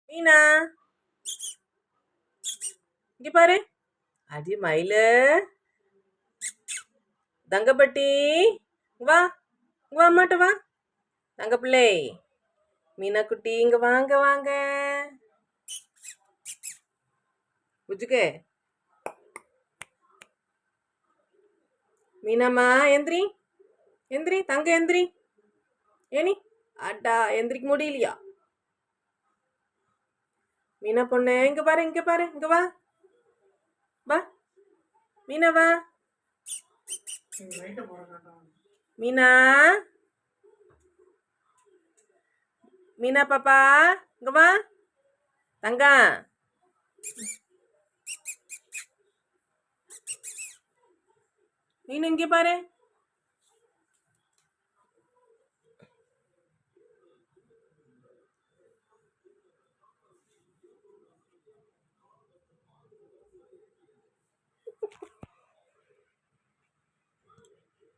மீனா இங்க பாரு. அடி மயிலு, தங்கப்பட்டி, இங்க வா, இங்க வா, அம்மாட்ட வா. தங்க பிள்ளை, மீனா குட்டி, இங்க வாங்க வாங்க. புஜுக்கு, மீனாம்மா எந்திரி, எந்திரி, தங்க எந்திரி. ஏனி அட்டா எந்திரிக்க முடியலையா? மீனா பொண்ணு, இங்க பாரு, இங்க பாரு, இங்க வா, வா, மீனா வா. மீனா, மீனா பாப்பா, இங்க வா, தங்கம். மீன் இங்க பாரு.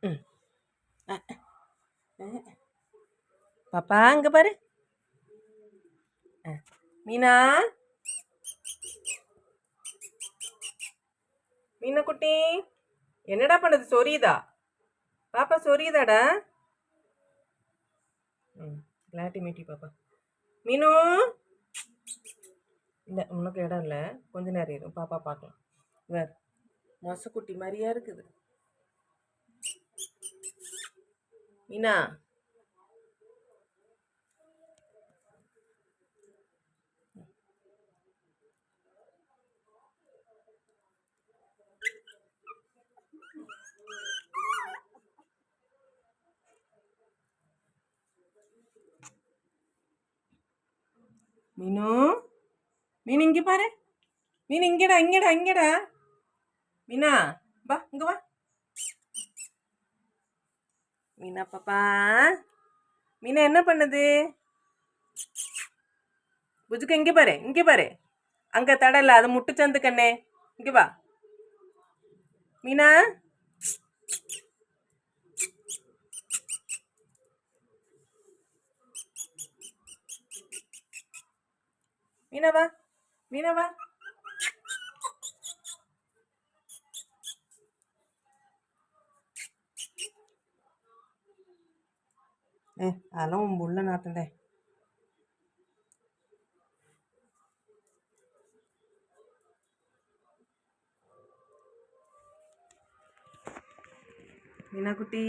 ம். பாப்பா இங்க பாரு. மீனா, மீனா குட்டி, என்னடா பண்ணுது? சொரியுதா பாப்பா? சொரியுதாடா? லாட்டி மீட்டி பாப்பா. மீனு, இல்லை உனக்கு இடம் இல்லை, கொஞ்ச நேரம் இருக்கும், பாப்பா பார்க்கலாம். வேற மொசக்குட்டி மாதிரியா இருக்குது. மீனா, மீனு, மீன் இங்க பாரு. மீன் இங்கடா, இங்கடா, இங்கடா. மீனா வா, இங்க வா. மீனா பாப்பா, மீனா என்ன பண்ணுது? புஜுக்கு இங்க பாரு, இங்க பாரு. அங்க தடல, அது முட்டு சந்து கண்ணே. இங்க வா மீனா. மீனா வா, மீனா வா. அதெல்லாம் உன் உள்ள நாத்தண்டே. மீனா குட்டி,